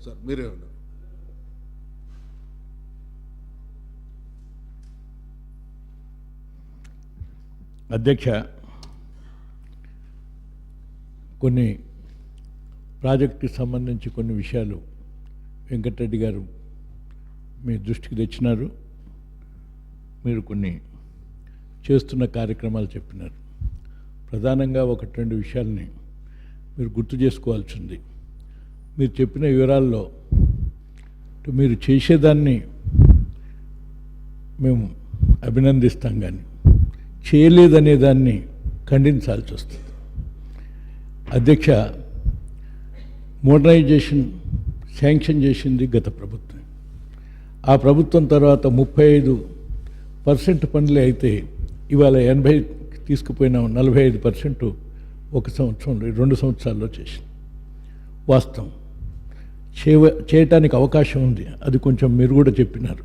Sir మీరే ఉన్నారు. అధ్యక్ష, కొన్ని ప్రాజెక్టుకి సంబంధించి కొన్ని విషయాలు వెంకటరెడ్డి గారు మీ దృష్టికి తెచ్చినారు. మీరు కొన్ని చేస్తున్న కార్యక్రమాలు చెప్పినారు. ప్రధానంగా ఒకటి రెండు విషయాల్ని మీరు గుర్తు చేసుకోవాల్సింది. మీరు చెప్పిన వివరాల్లో మీరు చేసేదాన్ని మేము అభినందిస్తాం, కానీ చేయలేదనే దాన్ని ఖండించాల్సి వస్తుంది. అధ్యక్ష, మోడర్నైజేషన్ శాంక్షన్ చేసింది గత ప్రభుత్వం. ఆ ప్రభుత్వం తర్వాత 35% పనులే అయితే ఇవాళ 80 తీసుకుపోయిన 45% ఒక సంవత్సరంలో 2 సంవత్సరాల్లో చేసింది. వాస్తవం చేయటానికి అవకాశం ఉంది. అది కొంచెం మీరు కూడా చెప్పినారు.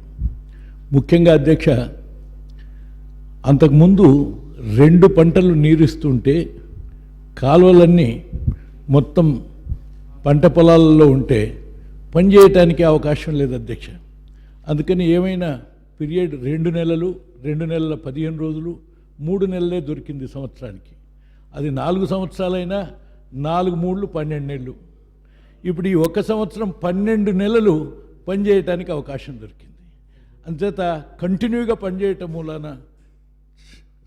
ముఖ్యంగా అధ్యక్ష, అంతకుముందు 2 పంటలు నీరుస్తుంటే కాలువలన్నీ మొత్తం పంట పొలాలలో ఉంటే పని చేయటానికి అవకాశం లేదు అధ్యక్ష. అందుకని ఏమైనా పీరియడ్ 2 నెలలు, 2 నెలల 15 రోజులు, 3 నెలలే దొరికింది సంవత్సరానికి. అది 4 సంవత్సరాలైనా 4 3 12 నెలలు. ఇప్పుడు ఈ 1 సంవత్సరం 12 నెలలు పనిచేయటానికి అవకాశం దొరికింది. అంచేత కంటిన్యూగా పనిచేయటం మూలాన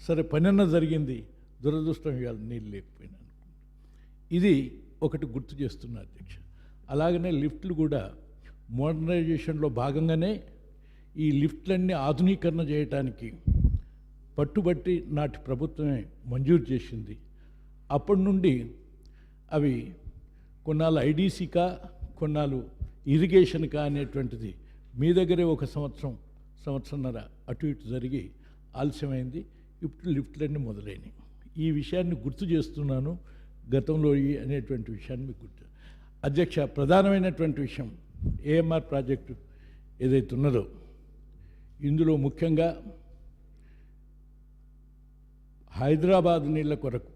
సరే పనన్న జరిగింది. దురదృష్టం ఇవాళ నీళ్ళు లేకపోయినా. ఇది ఒకటి గుర్తు చేస్తున్నా అధ్యక్ష. అలాగనే లిఫ్ట్లు కూడా మోడర్నైజేషన్లో భాగంగానే ఈ లిఫ్ట్లన్నీ ఆధునీకరణ చేయటానికి పట్టుబట్టి నాటి ప్రభుత్వమే మంజూరు చేసింది. అప్పటి నుండి అవి కొన్నాళ్ళు ఐడీసీకా, కొన్నాళ్ళు ఇరిగేషన్కా అనేటువంటిది మీ దగ్గరే 1 సంవత్సరం, సంవత్సరన్నర అటు ఇటు జరిగి ఆలస్యమైంది. ఇప్పుడు లిఫ్ట్లన్నీ మొదలైనవి. ఈ విషయాన్ని గుర్తు చేస్తున్నాను. గతంలో అనేటువంటి విషయాన్ని మీకు గుర్తు. అధ్యక్ష, ప్రధానమైనటువంటి విషయం ఏఎంఆర్ ప్రాజెక్టు ఏదైతే ఉన్నదో ఇందులో ముఖ్యంగా హైదరాబాద్ నీళ్ళ కొరకు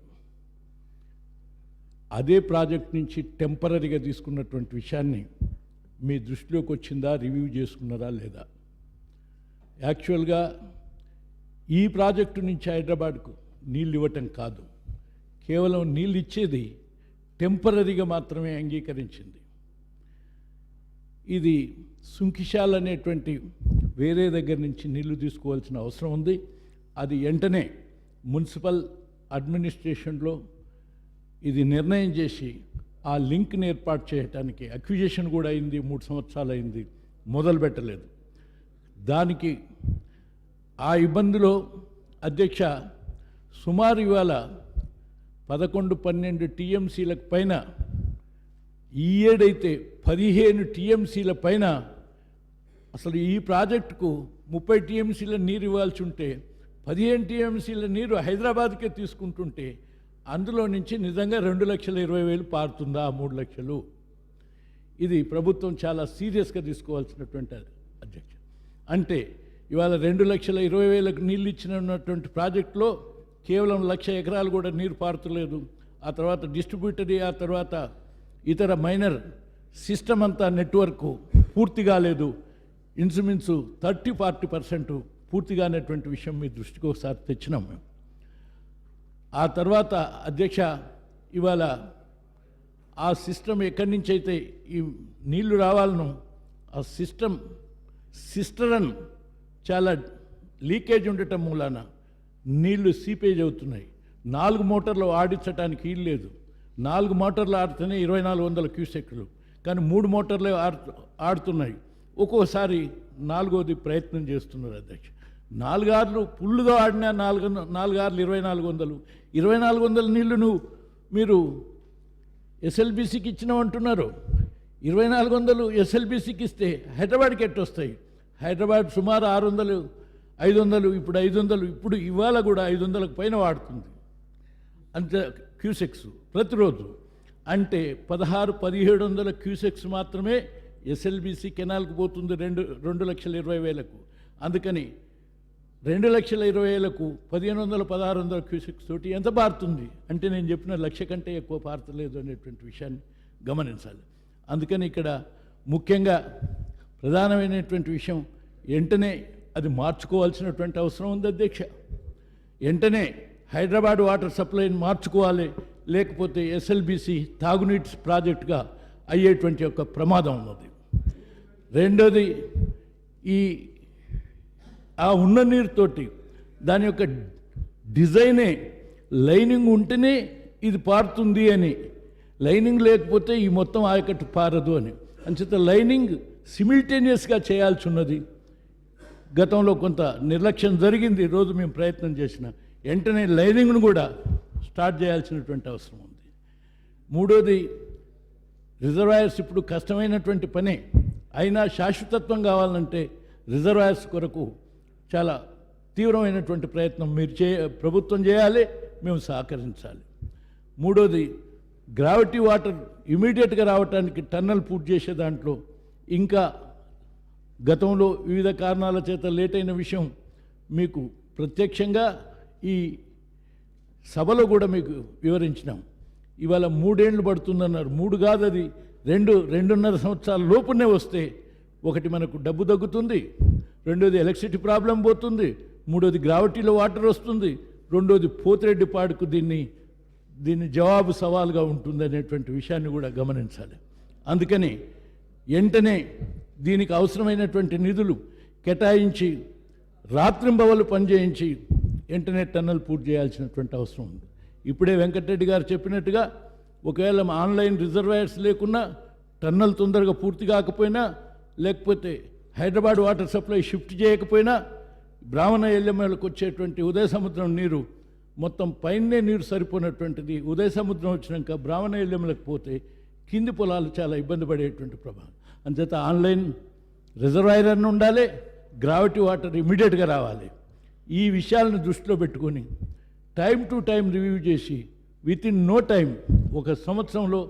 అదే ప్రాజెక్ట్ నుంచి టెంపరీగా తీసుకున్నటువంటి విషయాన్ని మీ దృష్టిలోకి వచ్చిందా, రివ్యూ చేసుకున్నారా లేదా? యాక్చువల్గా ఈ ప్రాజెక్టు నుంచి హైదరాబాద్కు నీళ్ళు ఇవ్వటం కాదు, కేవలం నీళ్ళు ఇచ్చేది టెంపరీగా మాత్రమే అంగీకరించింది. ఇది సుంకిశాల్ అనేటువంటి వేరే దగ్గర నుంచి నీళ్లు తీసుకోవాల్సిన అవసరం ఉంది. అది వెంటనే మున్సిపల్ అడ్మినిస్ట్రేషన్లో ఇది నిర్ణయం చేసి ఆ లింక్ని ఏర్పాటు చేయడానికి అక్విజిషన్ కూడా అయింది. 3 సంవత్సరాలు అయింది, మొదలు పెట్టలేదు. దానికి ఆ ఇబ్బందిలో అధ్యక్ష సుమారు ఇవాళ 11-12 టీఎంసీలకు పైన, ఈ ఏడైతే 15 టీఎంసీల పైన, అసలు ఈ ప్రాజెక్టుకు 30 టీఎంసీల నీరు ఇవ్వాల్సి ఉంటే 15 టీఎంసీల నీరు హైదరాబాద్కే తీసుకుంటుంటే అందులో నుంచి నిజంగా 2,20,000 పారుతుందా? 3 లక్షలు. ఇది ప్రభుత్వం చాలా సీరియస్గా తీసుకోవాల్సినటువంటి అధ్యక్ష. అంటే ఇవాళ 2,20,000 నీళ్ళు ఇచ్చినటువంటి ప్రాజెక్టులో కేవలం 1,00,000 ఎకరాలు కూడా నీరు పారుతలేదు. ఆ తర్వాత డిస్ట్రిబ్యూటరీ, ఆ తర్వాత ఇతర మైనర్ సిస్టమ్ అంతా నెట్వర్క్ పూర్తి కాలేదు. ఇన్సుమిన్సు 30-40% పూర్తిగా అనేటువంటి విషయం మీ దృష్టికి ఒకసారి తెచ్చినాం మేము. ఆ తర్వాత అధ్యక్ష ఇవాళ ఆ సిస్టమ్ ఎక్కడి నుంచి అయితే ఈ నీళ్లు రావాలను ఆ సిస్టరన్ చాలా లీకేజ్ ఉండటం మూలాన నీళ్లు సీపేజ్ అవుతున్నాయి. 4 మోటార్లు ఆడించడానికి వీలు లేదు. 4 మోటార్లు ఆడితేనే 2,400 క్యూసెక్లు, కానీ 3 మోటార్లు ఆడుతున్నాయి. ఒక్కోసారి 4వది ప్రయత్నం చేస్తున్నారు అధ్యక్ష. 4 ఆర్లు ఫుల్గా ఆడినా 4 ఆర్లు 2,400. 2,400 నీళ్లు మీరు ఎస్ఎల్బీసీకి ఇచ్చినామంటున్నారు. 2,400 ఎస్ఎల్బీసీకి ఇస్తే హైదరాబాద్కి ఎట్టొస్తాయి? హైదరాబాద్ సుమారు 600, 500, ఇప్పుడు 500, ఇప్పుడు ఇవాళ కూడా 500కు పైన వాడుతుంది అంతే క్యూసెక్స్ ప్రతిరోజు. అంటే 16-1700 క్యూసెక్స్ మాత్రమే ఎస్ఎల్బీసీ కెనాల్కు పోతుంది 2,20,000కు. అందుకని 2,20,000కు 1,500-1,600 క్యూసెక్స్ తోటి ఎంత పారుతుంది అంటే నేను చెప్పిన 1,00,000 కంటే ఎక్కువ పారతలేదు అనేటువంటి విషయాన్ని గమనించాలి. అందుకని ఇక్కడ ముఖ్యంగా ప్రధానమైనటువంటి విషయం వెంటనే అది మార్చుకోవాల్సినటువంటి అవసరం ఉంది అధ్యక్ష. వెంటనే హైదరాబాద్ వాటర్ సప్లైని మార్చుకోవాలి, లేకపోతే ఎస్ఎల్బిసి తాగునీటి ప్రాజెక్టుగా అయ్యేటువంటి యొక్క ప్రమాదం ఉన్నది. రెండోది, ఆ ఉన్న నీరుతోటి దాని యొక్క డిజైనే లైనింగ్ ఉంటేనే ఇది పారుతుంది అని, లైనింగ్ లేకపోతే ఈ మొత్తం ఆయకట్టు పారదు అని. అంచేత లైనింగ్ సిమిల్టేనియస్గా చేయాల్సి ఉన్నది. గతంలో కొంత నిర్లక్ష్యం జరిగింది, ఈరోజు మేము ప్రయత్నం చేసిన వెంటనే లైనింగ్ను కూడా స్టార్ట్ చేయాల్సినటువంటి అవసరం ఉంది. మూడోది, రిజర్వాయర్స్ ఇప్పుడు కష్టమైనటువంటి పనే, అయినా శాశ్వతత్వం కావాలంటే రిజర్వాయర్స్ కొరకు చాలా తీవ్రమైనటువంటి ప్రయత్నం ప్రభుత్వం చేయాలి, మేము సహకరించాలి. మూడోది, గ్రావిటీ వాటర్ ఇమీడియట్గా రావడానికి టన్నల్ పూర్తి చేసే దాంట్లో ఇంకా గతంలో వివిధ కారణాల చేత లేట్ అయిన విషయం మీకు ప్రత్యక్షంగా ఈ సభలో కూడా మీకు వివరించినాం. ఇవాళ 3 ఏళ్ళు పడుతుందన్నారు. 3 కాదు, అది 2.5 సంవత్సరాల లోపునే వస్తే ఒకటి మనకు డబ్బు తగ్గుతుంది, రెండోది ఎలక్ట్రిసిటీ ప్రాబ్లం పోతుంది, మూడోది గ్రావిటీలో వాటర్ వస్తుంది, రెండోది పోతిరెడ్డిపాడుకు దీన్ని జవాబు సవాలుగా ఉంటుంది అనేటువంటి విషయాన్ని కూడా గమనించాలి. అందుకని వెంటనే దీనికి అవసరమైనటువంటి నిధులు కేటాయించి రాత్రింబవలు పనిచేయించి వెంటనే టన్నల్ పూర్తి చేయాల్సినటువంటి అవసరం ఉంది. ఇప్పుడే వెంకటరెడ్డి గారు చెప్పినట్టుగా ఒకవేళ ఆన్లైన్ రిజర్వాయర్స్ లేకున్నా, టన్నల్ తొందరగా పూర్తి కాకపోయినా, లేకపోతే హైదరాబాద్ వాటర్ సప్లై షిఫ్ట్ చేయకపోయినా, బ్రాహ్మణ ఎల్లెమ్మలకు వచ్చేటువంటి ఉదయ సముద్రం నీరు మొత్తం పైనే నీరు సరిపోయినటువంటిది, ఉదయ సముద్రం వచ్చినాక బ్రాహ్మణ ఎల్లెమ్మలకు పోతే కింది పొలాలు చాలా ఇబ్బంది పడేటువంటి ప్రభావం. అంచేత ఆన్లైన్ రిజర్వాయర్ అన్న ఉండాలి, గ్రావిటీ వాటర్ ఇమీడియట్గా రావాలి. ఈ విషయాలను దృష్టిలో పెట్టుకొని టైం టు టైం రివ్యూ చేసి వితిన్ నో టైం 1 సంవత్సరంలో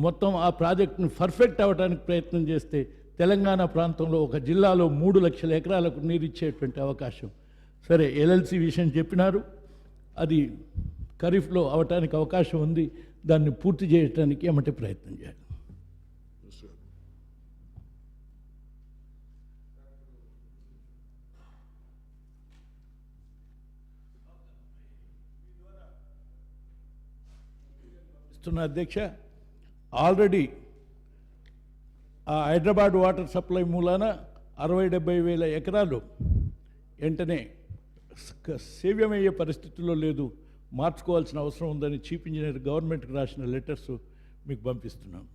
మొత్తం ఆ ప్రాజెక్టును పర్ఫెక్ట్ అవ్వడానికి ప్రయత్నం చేస్తే తెలంగాణ ప్రాంతంలో ఒక జిల్లాలో 3 లక్షల ఎకరాలకు నీరు ఇచ్చేటువంటి అవకాశం. సరే, ఎల్ఎల్సి విషయం చెప్పినారు, అది ఖరీఫ్లో అవటానికి అవకాశం ఉంది, దాన్ని పూర్తి చేయడానికి ఏమంటే ప్రయత్నం చేయాలి. అధ్యక్ష, ఆల్రెడీ ఆ హైదరాబాద్ వాటర్ సప్లై మూలాన 60-70 వేల ఎకరాలు వెంటనే సేవ్యమయ్యే పరిస్థితుల్లో లేదు, మార్చుకోవాల్సిన అవసరం ఉందని చీఫ్ ఇంజనీర్ గవర్నమెంట్కి రాసిన లెటర్స్ మీకు పంపిస్తున్నాను.